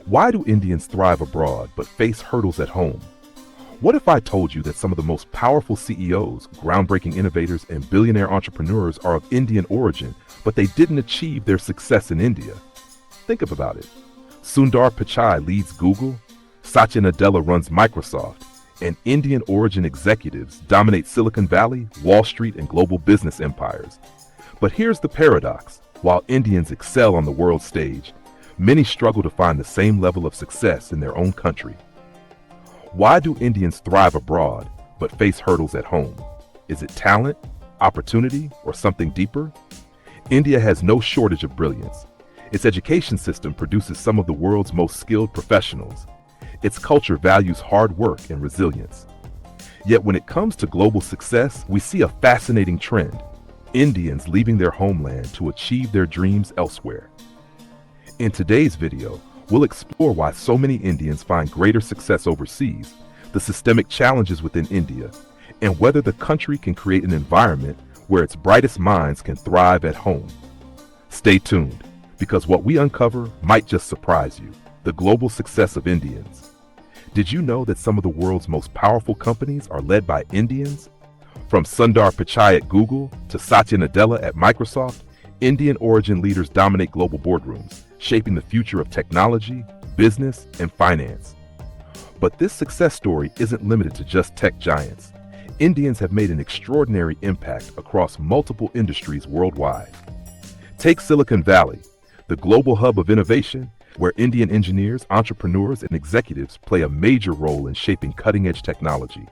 Why do Indians thrive abroad but face hurdles at home? What if I told you that some of the most powerful CEOs, groundbreaking innovators, and billionaire entrepreneurs are of Indian origin, but they didn't achieve their success in India? Think about it. Sundar Pichai leads Google, Satya Nadella runs Microsoft, and Indian origin executives dominate Silicon Valley, Wall Street, and global business empires. But here's the paradox. While Indians excel on the world stage, many struggle to find the same level of success in their own country. Why do Indians thrive abroad but face hurdles at home? Is it talent, opportunity, or something deeper? India has no shortage of brilliance. Its education system produces some of the world's most skilled professionals. Its culture values hard work and resilience. Yet when it comes to global success, we see a fascinating trend: Indians leaving their homeland to achieve their dreams elsewhere. In today's video, we'll explore why so many Indians find greater success overseas, the systemic challenges within India, and whether the country can create an environment where its brightest minds can thrive at home. Stay tuned, because what we uncover might just surprise you: the global success of Indians. Did you know that some of the world's most powerful companies are led by Indians? From Sundar Pichai at Google to Satya Nadella at Microsoft, Indian origin leaders dominate global boardrooms, shaping the future of technology, business, and finance. But this success story isn't limited to just tech giants. Indians have made an extraordinary impact across multiple industries worldwide. Take Silicon Valley, the global hub of innovation, where Indian engineers, entrepreneurs, and executives play a major role in shaping cutting-edge technology.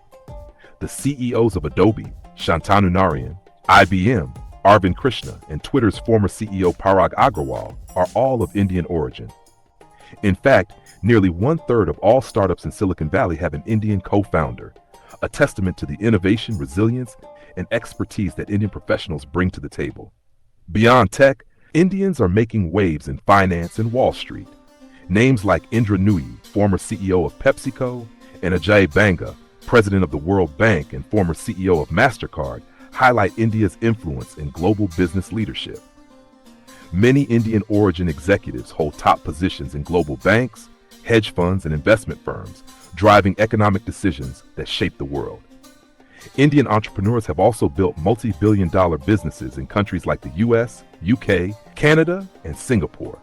The CEOs of Adobe, Shantanu Narayan, IBM, Arvind Krishna, and Twitter's former CEO Parag Agrawal are all of Indian origin. In fact, nearly 1/3 of all startups in Silicon Valley have an Indian co-founder, a testament to the innovation, resilience, and expertise that Indian professionals bring to the table. Beyond tech, Indians are making waves in finance and Wall Street. Names like Indra Nooyi, former CEO of PepsiCo, and Ajay Banga, president of the World Bank and former CEO of MasterCard, highlight India's influence in global business leadership. Many Indian origin executives hold top positions in global banks, hedge funds, and investment firms, driving economic decisions that shape the world. Indian entrepreneurs have also built multi-billion-dollar businesses in countries like the US, UK, Canada, and Singapore.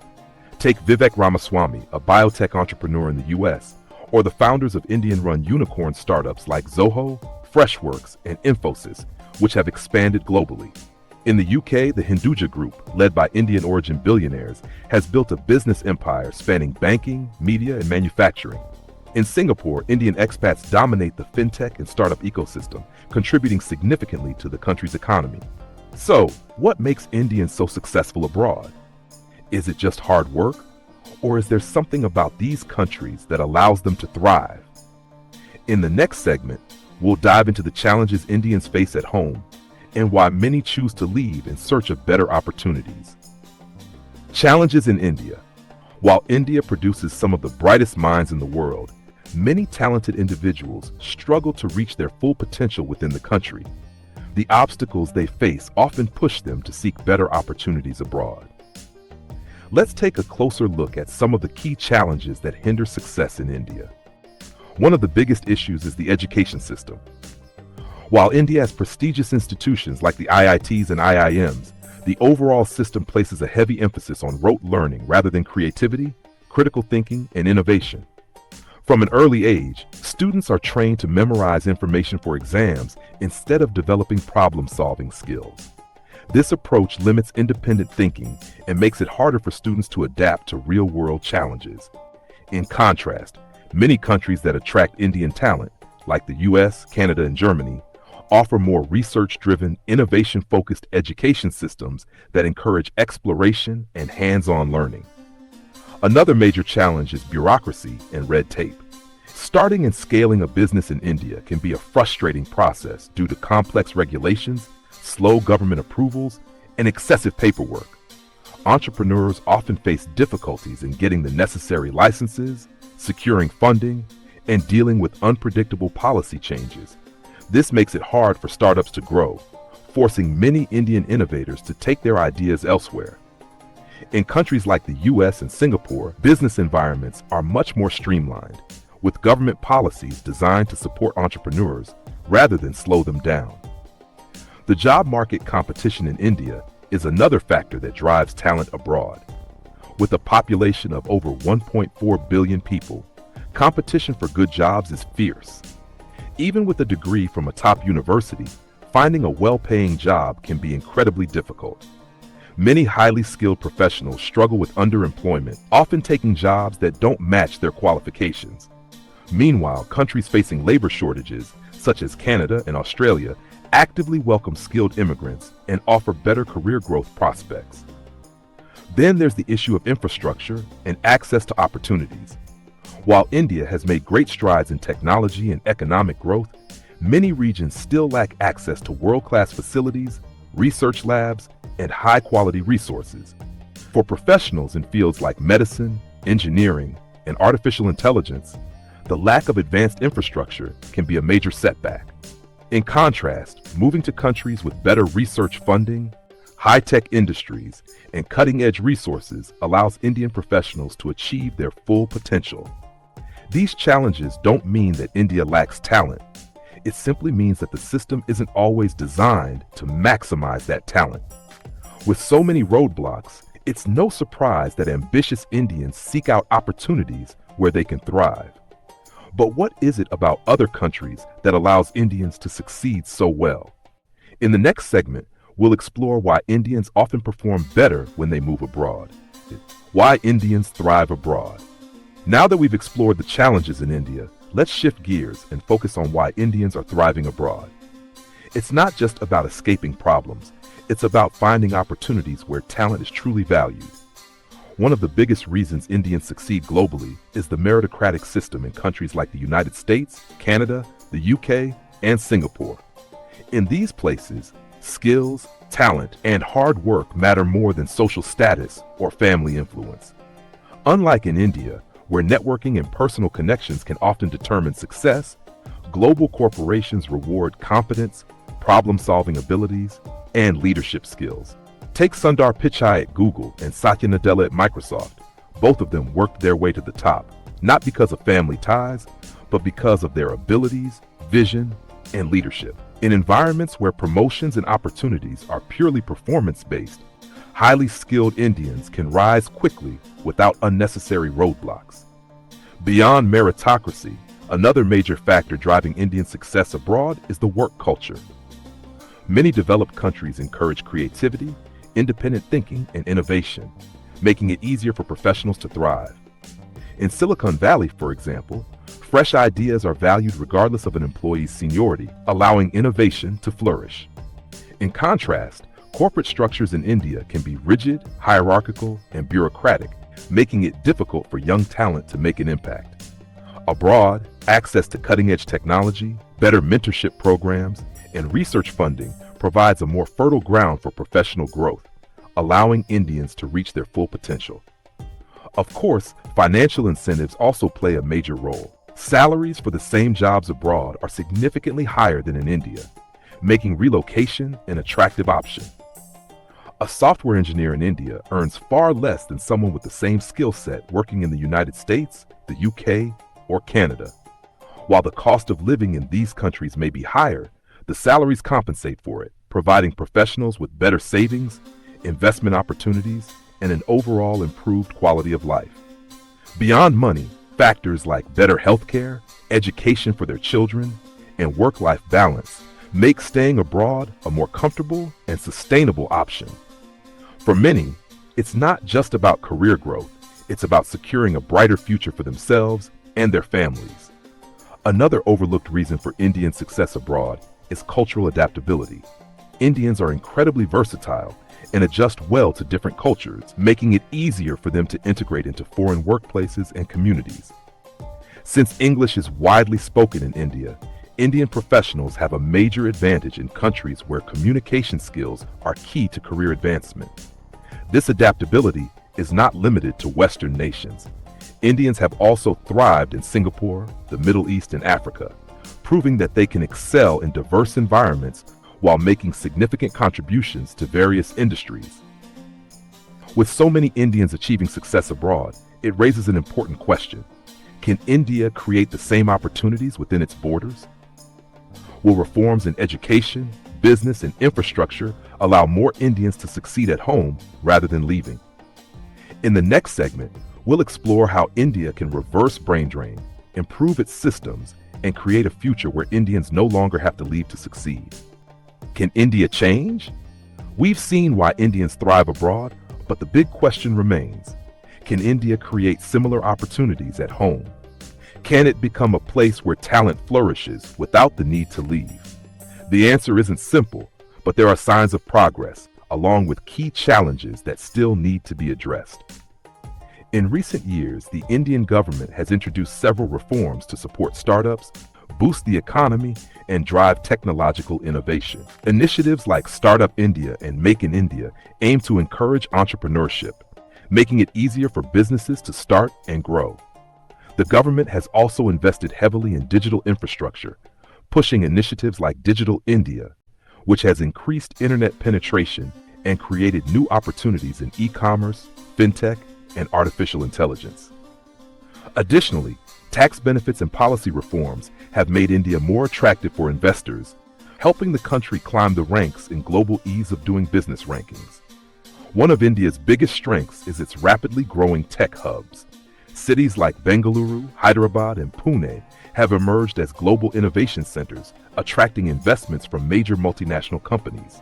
Take Vivek Ramaswamy, a biotech entrepreneur in the US, or the founders of Indian-run unicorn startups like Zoho, Freshworks, and Infosys, which have expanded globally. In the UK, the Hinduja Group, led by Indian origin billionaires, has built a business empire spanning banking, media, and manufacturing. In Singapore, Indian expats dominate the fintech and startup ecosystem, contributing significantly to the country's economy. So, what makes Indians so successful abroad? Is it just hard work? Or is there something about these countries that allows them to thrive? In the next segment, we'll dive into the challenges Indians face at home and why many choose to leave in search of better opportunities. Challenges in India. While India produces some of the brightest minds in the world, many talented individuals struggle to reach their full potential within the country. The obstacles they face often push them to seek better opportunities abroad. Let's take a closer look at some of the key challenges that hinder success in India. One of the biggest issues is the education system. While India has prestigious institutions like the IITs and IIMs, the overall system places a heavy emphasis on rote learning rather than creativity, critical thinking, and innovation. From an early age, students are trained to memorize information for exams instead of developing problem-solving skills. This approach limits independent thinking and makes it harder for students to adapt to real-world challenges. In contrast, many countries that attract Indian talent, like the US, Canada, and Germany, offer more research-driven, innovation-focused education systems that encourage exploration and hands-on learning. Another major challenge is bureaucracy and red tape. Starting and scaling a business in India can be a frustrating process due to complex regulations, slow government approvals, and excessive paperwork. Entrepreneurs often face difficulties in getting the necessary licenses, securing funding, and dealing with unpredictable policy changes. This makes it hard for startups to grow, forcing many Indian innovators to take their ideas elsewhere. In countries like the US and Singapore, business environments are much more streamlined, with government policies designed to support entrepreneurs rather than slow them down. The job market competition in India is another factor that drives talent abroad. With a population of over 1.4 billion people, competition for good jobs is fierce. Even with a degree from a top university, finding a well-paying job can be incredibly difficult. Many highly skilled professionals struggle with underemployment, often taking jobs that don't match their qualifications. Meanwhile, countries facing labor shortages, such as Canada and Australia, actively welcome skilled immigrants and offer better career growth prospects. Then there's the issue of infrastructure and access to opportunities. While India has made great strides in technology and economic growth, many regions still lack access to world-class facilities, research labs, and high-quality resources. For professionals in fields like medicine, engineering, and artificial intelligence, the lack of advanced infrastructure can be a major setback. In contrast, moving to countries with better research funding, high-tech industries, and cutting-edge resources allows Indian professionals to achieve their full potential. These challenges don't mean that India lacks talent. It simply means that the system isn't always designed to maximize that talent. With so many roadblocks, it's no surprise that ambitious Indians seek out opportunities where they can thrive. But what is it about other countries that allows Indians to succeed so well? In the next segment, we'll explore why Indians often perform better when they move abroad. Why Indians thrive abroad. Now that we've explored the challenges in India, let's shift gears and focus on why Indians are thriving abroad. It's not just about escaping problems. It's about finding opportunities where talent is truly valued. One of the biggest reasons Indians succeed globally is the meritocratic system in countries like the United States, Canada, the UK, and Singapore. In these places, skills, talent, and hard work matter more than social status or family influence. Unlike in India, where networking and personal connections can often determine success, global corporations reward competence, problem-solving abilities, and leadership skills. Take Sundar Pichai at Google and Satya Nadella at Microsoft. Both of them worked their way to the top, not because of family ties, but because of their abilities, vision, and leadership. In environments where promotions and opportunities are purely performance-based, highly skilled Indians can rise quickly without unnecessary roadblocks. Beyond meritocracy, another major factor driving Indian success abroad is the work culture. Many developed countries encourage creativity, independent thinking, and innovation, making it easier for professionals to thrive. In Silicon Valley, for example, fresh ideas are valued regardless of an employee's seniority, allowing innovation to flourish. In contrast, corporate structures in India can be rigid, hierarchical, and bureaucratic, making it difficult for young talent to make an impact. Abroad, access to cutting-edge technology, better mentorship programs, and research funding provides a more fertile ground for professional growth, allowing Indians to reach their full potential. Of course, financial incentives also play a major role. Salaries for the same jobs abroad are significantly higher than in India, making relocation an attractive option. A software engineer in India earns far less than someone with the same skill set working in the United States, the UK, or Canada. While the cost of living in these countries may be higher, the salaries compensate for it, providing professionals with better savings, investment opportunities, and an overall improved quality of life. Beyond money, factors like better healthcare, education for their children, and work-life balance make staying abroad a more comfortable and sustainable option. For many, it's not just about career growth, it's about securing a brighter future for themselves and their families. Another overlooked reason for Indian success abroad is cultural adaptability. Indians are incredibly versatile and adjust well to different cultures, making it easier for them to integrate into foreign workplaces and communities. Since English is widely spoken in India, Indian professionals have a major advantage in countries where communication skills are key to career advancement. This adaptability is not limited to Western nations. Indians have also thrived in Singapore, the Middle East, and Africa, proving that they can excel in diverse environments while making significant contributions to various industries. With so many Indians achieving success abroad, it raises an important question. Can India create the same opportunities within its borders? Will reforms in education, business, and infrastructure allow more Indians to succeed at home rather than leaving? In the next segment, we'll explore how India can reverse brain drain, improve its systems, and create a future where Indians no longer have to leave to succeed. Can India change? We've seen why Indians thrive abroad, but the big question remains. Can India create similar opportunities at home? Can it become a place where talent flourishes without the need to leave? The answer isn't simple, but there are signs of progress, along with key challenges that still need to be addressed. In recent years, the Indian government has introduced several reforms to support startups, boost the economy, and drive technological innovation. Initiatives like Startup India and Make in India aim to encourage entrepreneurship, making it easier for businesses to start and grow. The government has also invested heavily in digital infrastructure, pushing initiatives like Digital India, which has increased internet penetration and created new opportunities in e-commerce, fintech, and artificial intelligence. Additionally, tax benefits and policy reforms have made India more attractive for investors, helping the country climb the ranks in global ease of doing business rankings. One of India's biggest strengths is its rapidly growing tech hubs. Cities like Bengaluru, Hyderabad, and Pune have emerged as global innovation centers, attracting investments from major multinational companies.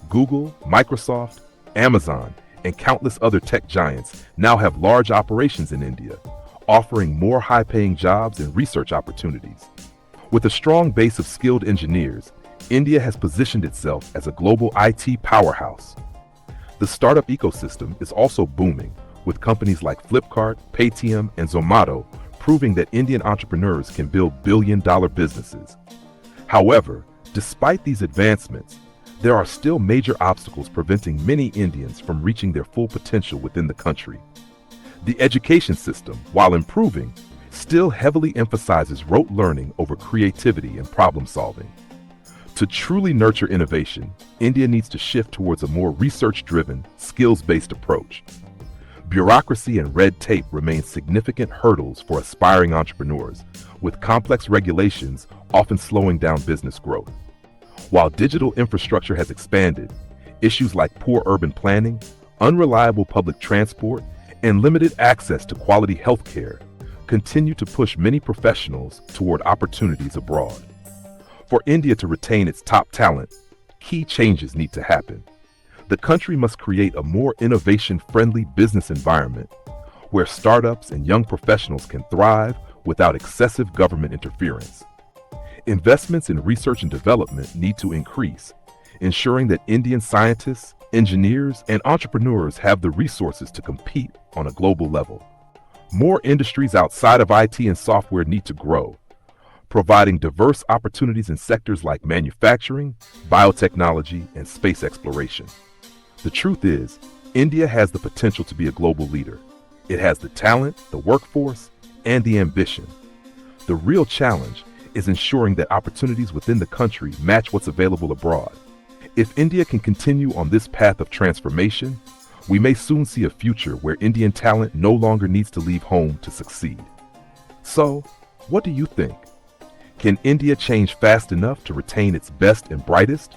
Google, Microsoft, Amazon, and countless other tech giants now have large operations in India, offering more high-paying jobs and research opportunities. With a strong base of skilled engineers, India has positioned itself as a global IT powerhouse. The startup ecosystem is also booming, with companies like Flipkart, Paytm, and Zomato proving that Indian entrepreneurs can build billion-dollar businesses. However, despite these advancements, there are still major obstacles preventing many Indians from reaching their full potential within the country. The education system, while improving, still heavily emphasizes rote learning over creativity and problem solving. To truly nurture innovation, India needs to shift towards a more research-driven, skills-based approach. Bureaucracy and red tape remain significant hurdles for aspiring entrepreneurs, with complex regulations often slowing down business growth. While digital infrastructure has expanded, issues like poor urban planning, unreliable public transport, and limited access to quality healthcare continue to push many professionals toward opportunities abroad. For India to retain its top talent, key changes need to happen. The country must create a more innovation-friendly business environment where startups and young professionals can thrive without excessive government interference. Investments in research and development need to increase, ensuring that Indian scientists, engineers, and entrepreneurs have the resources to compete on a global level. More industries outside of IT and software need to grow, providing diverse opportunities in sectors like manufacturing, biotechnology, and space exploration. The truth is, India has the potential to be a global leader. It has the talent, the workforce, and the ambition. The real challenge is ensuring that opportunities within the country match what's available abroad. If India can continue on this path of transformation, we may soon see a future where Indian talent no longer needs to leave home to succeed. So, what do you think? Can India change fast enough to retain its best and brightest,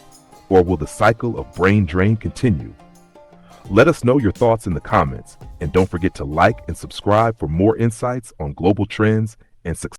or will the cycle of brain drain continue? Let us know your thoughts in the comments, and don't forget to like and subscribe for more insights on global trends and success.